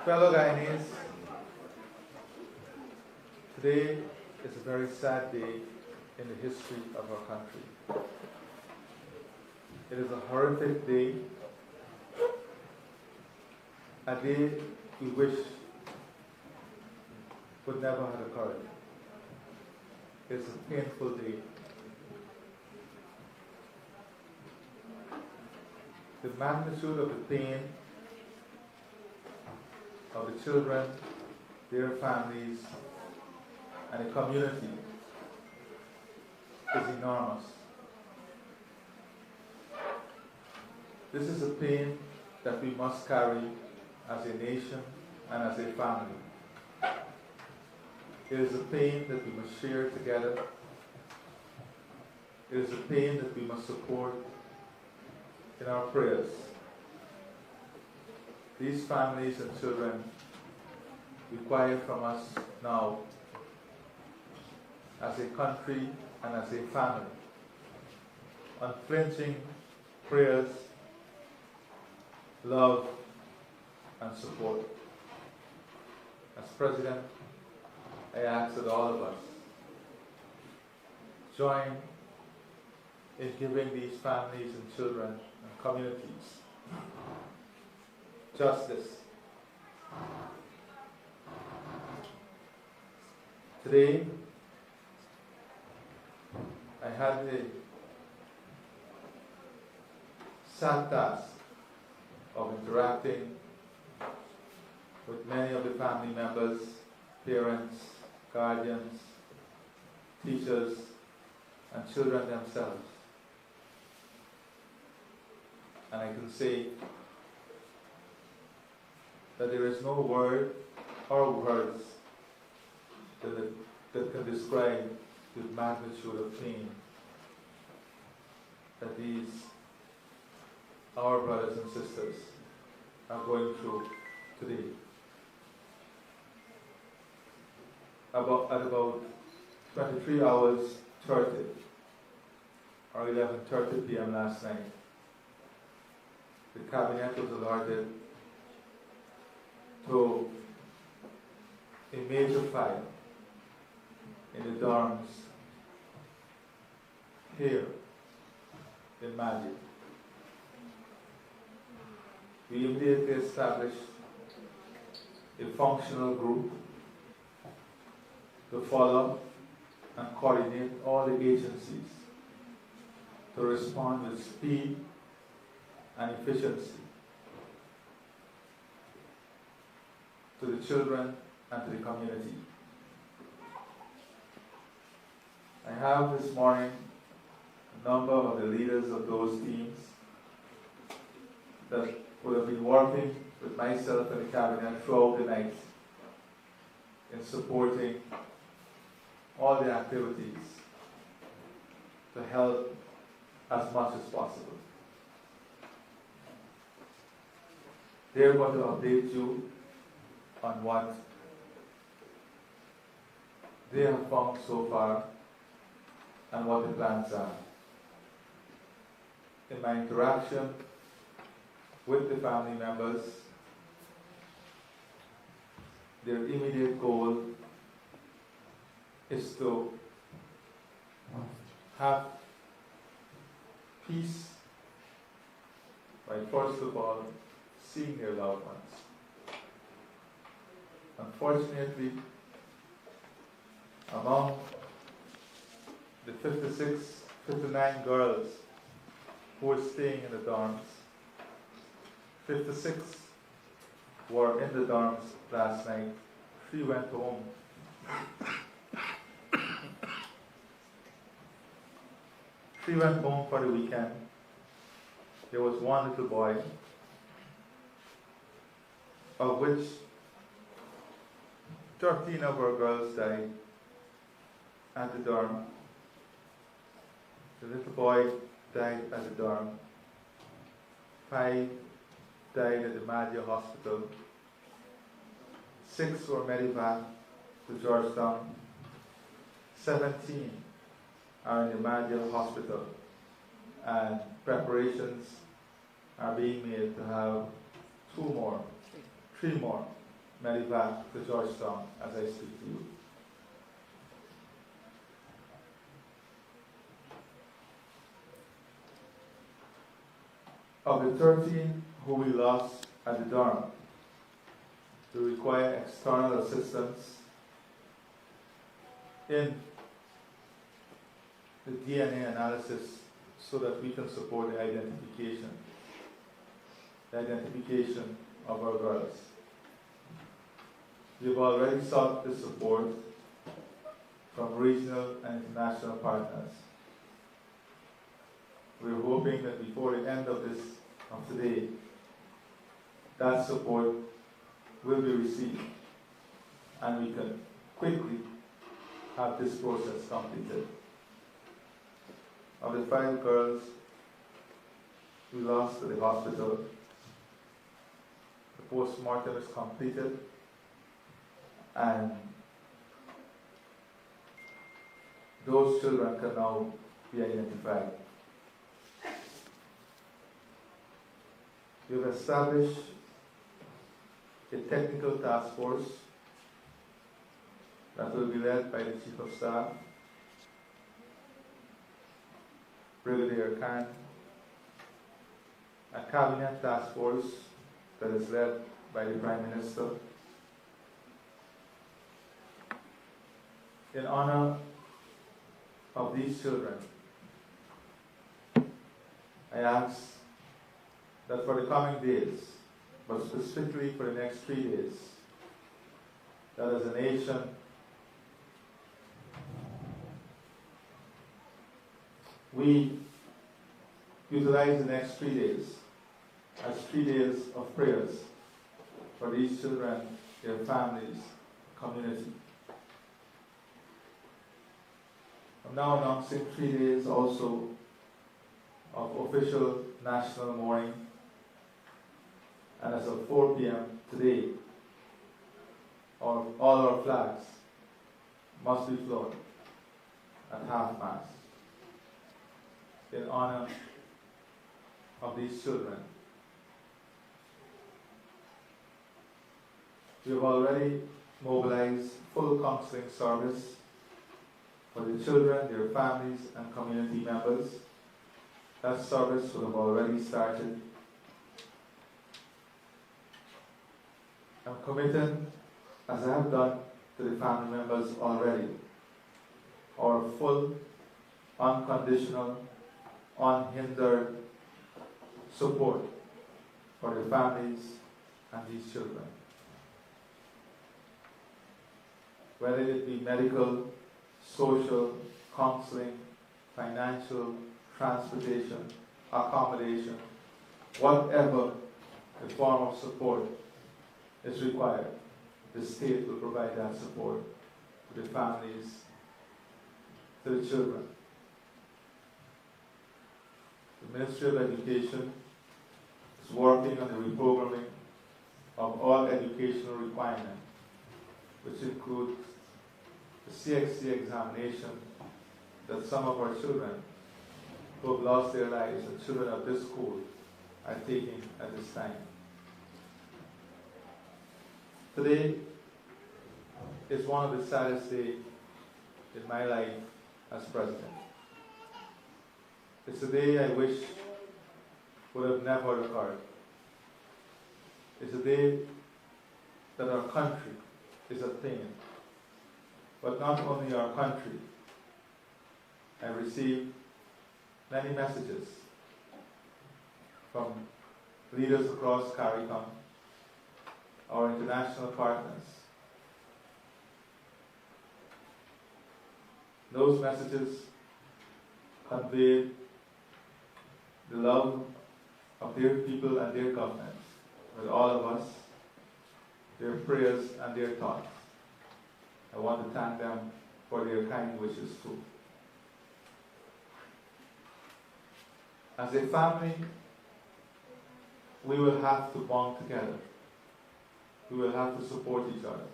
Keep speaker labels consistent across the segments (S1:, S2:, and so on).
S1: Fellow Guyanese, today is a very sad day in the history of our country. It is a horrific day, a day we wish would never have occurred. It's a painful day. The magnitude of the pain of the children, their families, and the community is enormous. This is a pain that we must carry as a nation and as a family. It is a pain that we must share together. It is a pain that we must support in our prayers. These families and children require from us now, as a country and as a family, unflinching prayers, love, and support. As President, I ask that all of us join in giving these families and children and communities justice. Today, I had the sad task of interacting with many of the family members, parents, guardians, teachers, and children themselves. And I can say that there is no word or words that can describe the magnitude of pain that these, our brothers and sisters, are going through today. At about 23 hours 30 or 11:30 p.m. last night, the cabinet was alerted to a major fire in the dorms here in Mahdia. We immediately established a functional group to follow and coordinate all the agencies to respond with speed and efficiency to the children and to the community. I have this morning a number of the leaders of those teams that would have been working with myself and the cabinet throughout the night in supporting all the activities to help as much as possible. They're going to update you on what they have found so far and what the plans are. In my interaction with the family members, their immediate goal is to have peace by first of all seeing their loved ones. Unfortunately, among the 59 girls who were staying in the dorms, 56 were in the dorms last night. 3 went home. Three went home for the weekend. There was one little boy, of which 13 of our girls died at the dorm. The little boy died at the dorm. 5 died at the Mahdia hospital. 6 were medevaced to Georgetown. 17 are in the Mahdia hospital, and preparations are being made to have 3 more medevac to Georgetown as I speak to you. Of the 13 who we lost at the dorm, who require external assistance in the DNA analysis so that we can support the identification of our girls. We've already sought the support from regional and international partners. We're hoping that before the end of today, that support will be received and we can quickly have this process completed. Of the 5 girls we lost to the hospital, the post-mortem is completed and those children can now be identified. We have established a technical task force that will be led by the Chief of Staff, Brigadier Khan, a cabinet task force that is led by the Prime Minister. In honor of these children, I ask that for the coming days, but specifically for the next 3 days, that as a nation, we utilize the next 3 days as 3 days of prayers for these children, their families, community. I'm now announcing 3 days also of official national mourning. And as of 4 p.m. today, all our flags must be flown at half-mast in honor of these children. We have already mobilized full counseling service for the children, their families, and community members. That service will have already started. I'm committed, as I have done to the family members already, our full, unconditional, unhindered support for the families and these children. Whether it be medical, social, counseling, financial, transportation, accommodation, whatever the form of support is required, the state will provide that support to the families, to the children. The Ministry of Education is working on the reprogramming of all educational requirements, which includes the CXC examination that some of our children who have lost their lives, the children of this school, are taking at this time. Today is one of the saddest days in my life as president. It's a day I wish would have never occurred. It's a day that our country is attained. But not only our country. I received many messages from leaders across CARICOM, our international partners. Those messages conveyed the love of their people and their government with all of us, their prayers and their thoughts. I want to thank them for their kind wishes too. As a family, we will have to bond together. We will have to support each other.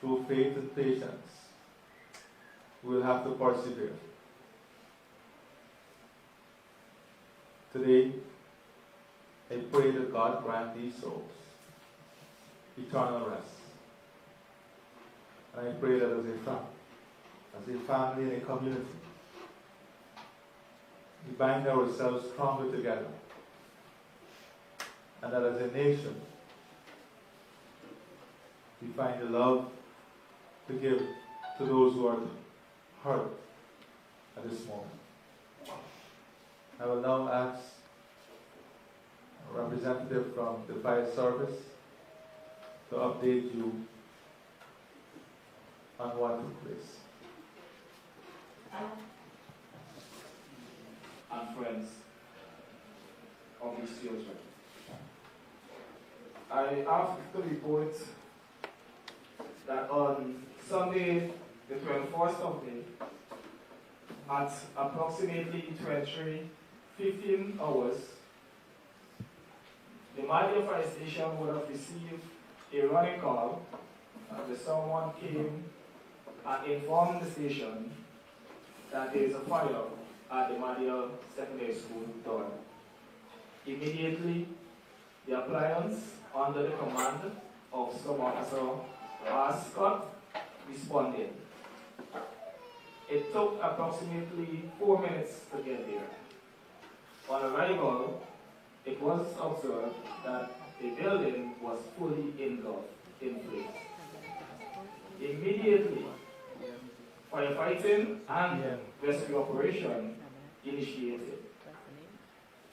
S1: Through faith and patience, we will have to persevere. Today, I pray that God grant these souls eternal rest. And I pray that as a family and a community, we bind ourselves stronger together, and that as a nation, we find the love to give to those who are hurt at this moment. I will now ask a representative from the fire service to update you on what took place.
S2: And friends of these children, I have to report that on Sunday, the 21st of May, at approximately 23:15 hours, the Mahdia fire station would have received a running call, and someone came and informed the station that there is a fire at the Mahdia Secondary School door. Immediately, the appliance, under the command of Sub Officer Scott, responded. It took approximately 4 minutes to get there. On arrival, it was observed that the building was fully engulfed in flames. Immediately, firefighting and rescue operation initiated.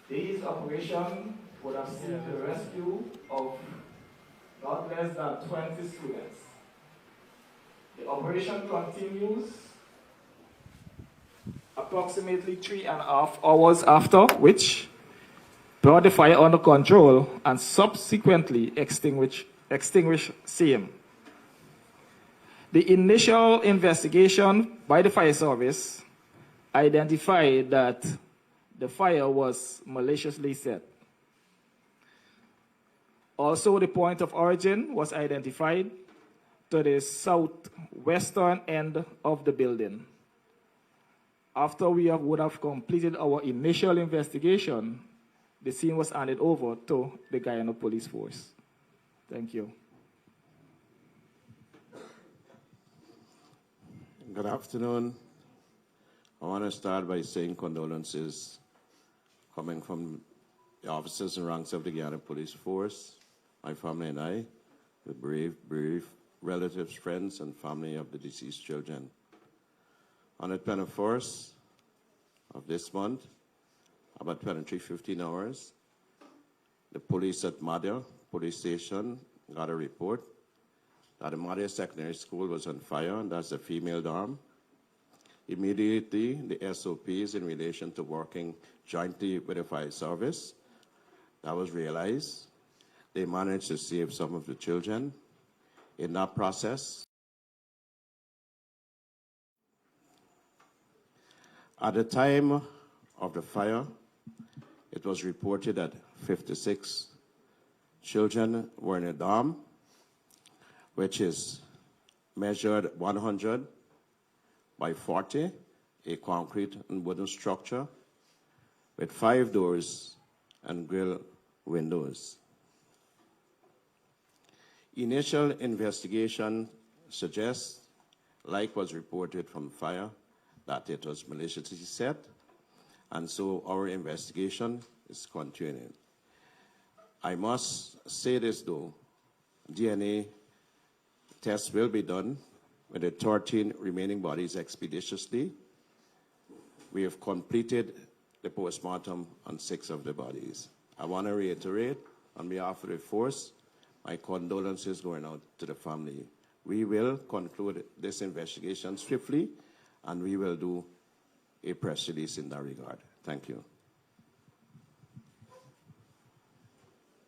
S2: These operations would have seen the rescue of not less than 20 students. The operation continues approximately 3.5 hours after, which brought the fire under control and subsequently extinguished same. The initial investigation by the fire service identified that the fire was maliciously set. Also, the point of origin was identified to the southwestern end of the building. After we would have completed our initial investigation, the scene was handed over to the Guyana Police Force. Thank you.
S3: Good afternoon. I want to start by saying condolences coming from the officers and ranks of the Guyana Police Force, my family and I, the brave relatives, friends, and family of the deceased children. On the 21st of this month, about 23:15 hours, the police at Mahdia police station got a report that the Mahdia Secondary School was on fire, and that's a female dorm. Immediately, the SOPs in relation to working jointly with the fire service, that was realized. They managed to save some of the children. In that process, at the time of the fire, it was reported that 56 children were in a dorm, which is measured 100 by 40, a concrete and wooden structure with 5 doors and grill windows. Initial investigation suggests, like was reported from fire, that it was maliciously set, and so our investigation is continuing. I must say this though, DNA tests will be done with the 13 remaining bodies expeditiously. We have completed the postmortem on 6 of the bodies. I want to reiterate, on behalf of the force, my condolences going out to the family. We will conclude this investigation swiftly, and we will do a press release in that regard. Thank you.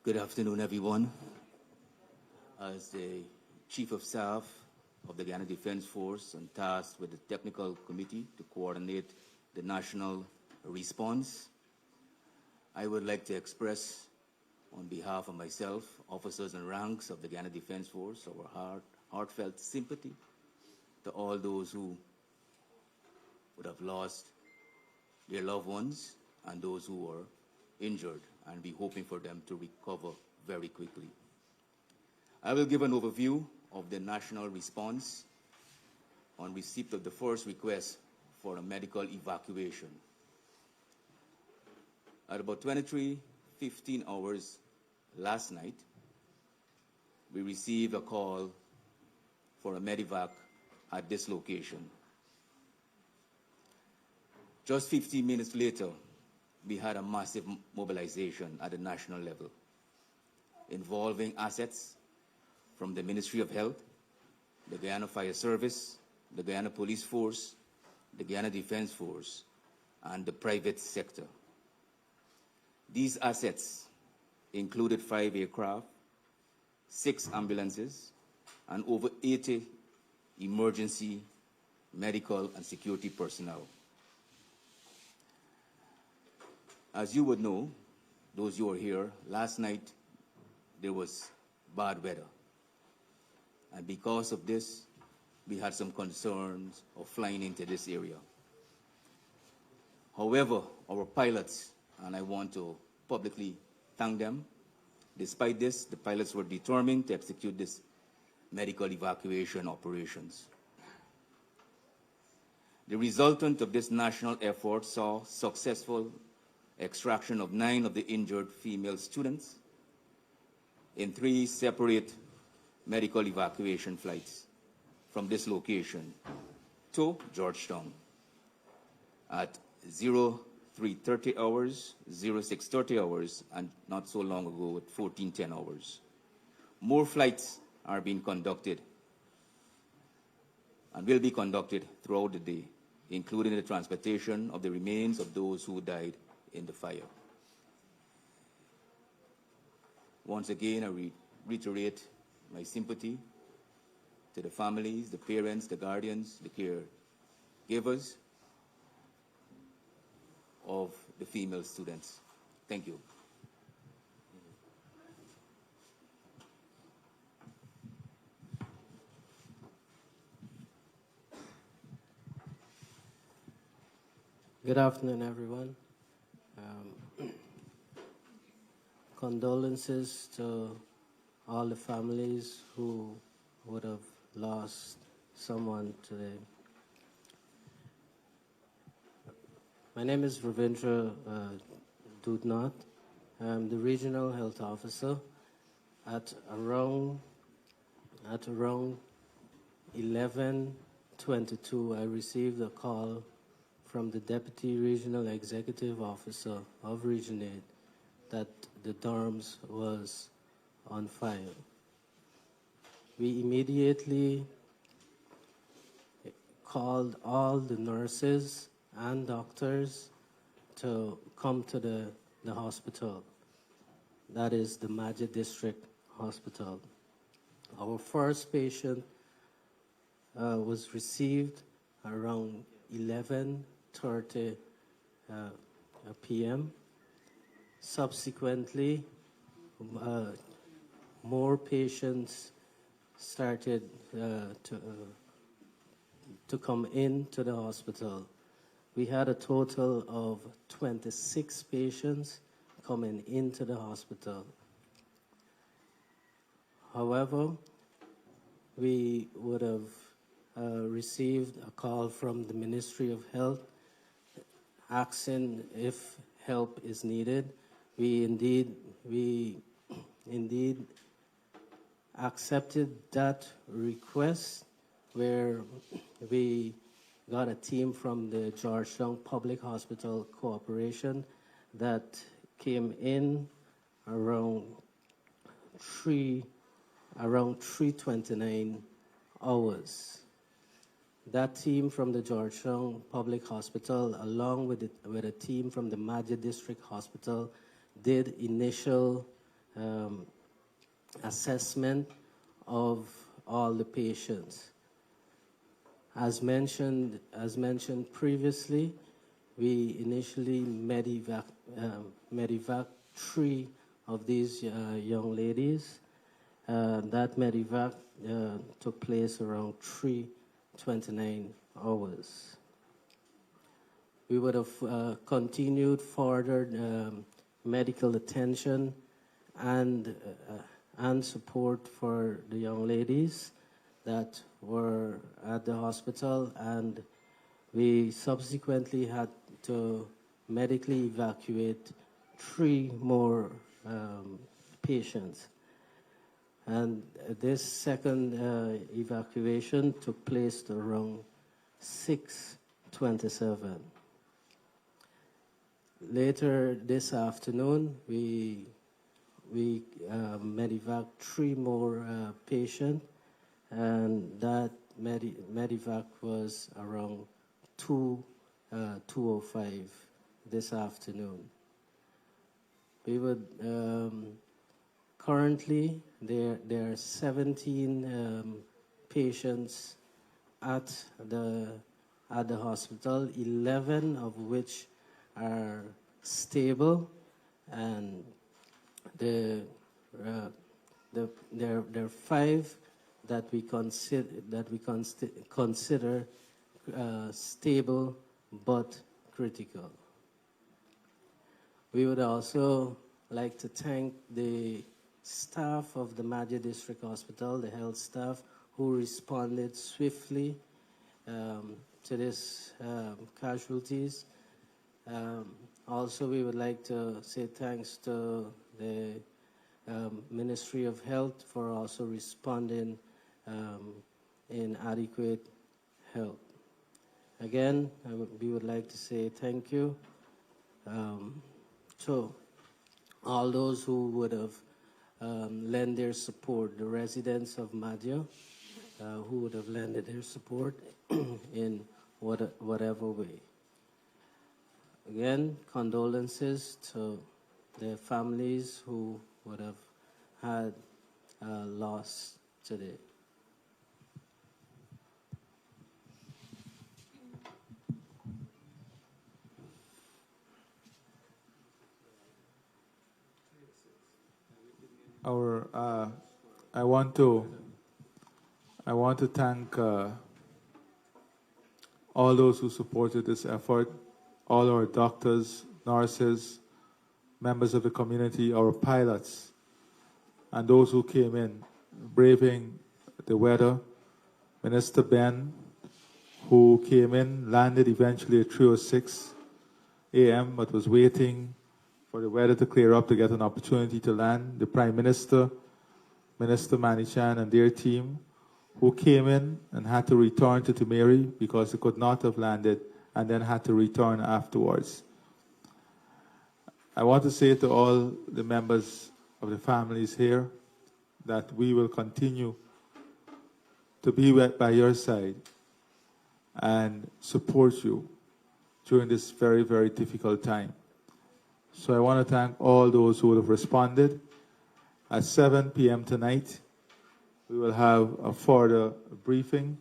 S4: Good afternoon, everyone. As the Chief of Staff of the Guyana Defense Force and tasked with the technical committee to coordinate the national response, I would like to express, on behalf of myself, officers and ranks of the Guyana Defense Force, our heartfelt sympathy to all those who would have lost their loved ones and those who were injured, and be hoping for them to recover very quickly. I will give an overview of the national response on receipt of the first request for a medical evacuation. At about 23:15 hours last night, we received a call for a medevac at this location. Just 15 minutes later, we had a massive mobilization at the national level, involving assets from the Ministry of Health, the Guyana Fire Service, the Guyana Police Force, the Guyana Defense Force, and the private sector. These assets included 5 aircraft, 6 ambulances, and over 80 emergency, medical, and security personnel. As you would know, those who are here, last night there was bad weather. And because of this, we had some concerns of flying into this area. However, our pilots, and I want to publicly thank them, despite this, the pilots were determined to execute this medical evacuation operations. The resultant of this national effort saw successful extraction of 9 of the injured female students in 3 separate medical evacuation flights from this location to Georgetown at 03:30 hours, 06:30 hours, and not so long ago at 14:10 hours. More flights are being conducted and will be conducted throughout the day, including the transportation of the remains of those who died in the fire. Once again, I reiterate my sympathy to the families, the parents, the guardians, the caregivers of the female students. Thank you.
S5: Good afternoon, everyone. Condolences to all the families who would have lost someone today. My name is Ravindra Dudnath. I'm the regional health officer. At around 11:22, I received a call from the Deputy Regional Executive Officer of Region 8 that the dorms was on fire. We immediately called all the nurses and doctors to come to the hospital. That is the Mahdia District Hospital. Our first patient was received around 11:30 p.m. Subsequently, more patients started to come into the hospital. We had a total of 26 patients coming into the hospital. However, we would have received a call from the Ministry of Health asking if help is needed. We indeed accepted that request, where we got a team from the Georgetown Public Hospital Corporation that came in around 3:29 hours. That team from the Georgetown Public Hospital, along with a team from the Mahdia District Hospital, did initial assessment of all the patients. As mentioned previously, we initially medevac 3 of these young ladies. That medevac took place around 3:29 hours. We would have continued further medical attention and and support for the young ladies that were at the hospital, and we subsequently had to medically evacuate 3 more patients. And this second evacuation took place around 6:27. Later this afternoon, we medevac 3 more patients, and that medevac was around 2:05 this afternoon. We would currently there are 17 patients at the hospital, 11 of which are stable, and there are 5 that we consider stable but critical. We would also like to thank the staff of the Mahdia District Hospital, the health staff, who responded swiftly to these casualties. Also, we would like to say thanks to the Ministry of Health for also responding in adequate help. Again, we would like to say thank you to all those who would have lent their support, the residents of Mahdia who would have lended their support in whatever way. Again, condolences to the families who would have had loss today.
S1: I want to thank all those who supported this effort, all our doctors, nurses, members of the community, our pilots, and those who came in, braving the weather. Minister Ben, who came in, landed eventually at 3:06 a.m., but was waiting for the weather to clear up to get an opportunity to land. The Prime Minister, Minister Manichan, and their team, who came in and had to return to Tumeri because they could not have landed, and then had to return afterwards. I want to say to all the members of the families here that we will continue to be by your side and support you during this very, very difficult time. So I want to thank all those who have responded. At 7 p.m. tonight, we will have a further briefing,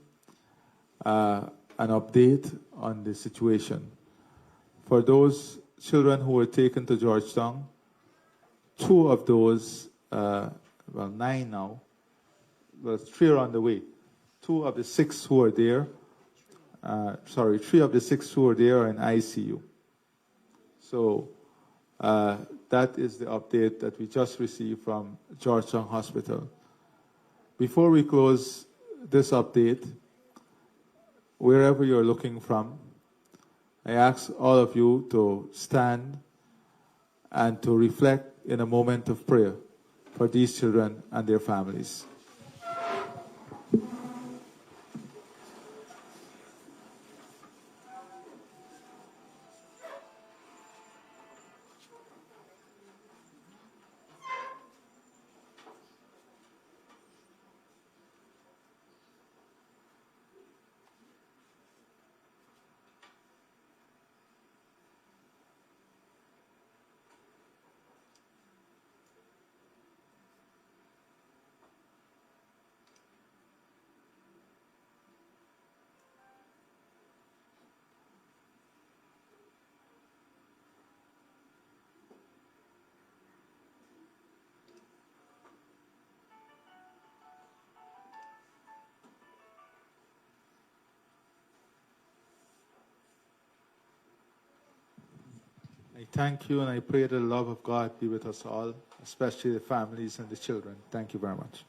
S1: an update on the situation. For those children who were taken to Georgetown, 2 of those, 9 now, 3 are on the way. 2 of the 6 who are there, 3 of the 6 who are there are in ICU. So that is the update that we just received from Georgetown Hospital. Before we close this update, wherever you're looking from, I ask all of you to stand and to reflect in a moment of prayer for these children and their families. I thank you and I pray the love of God be with us all, especially the families and the children. Thank you very much.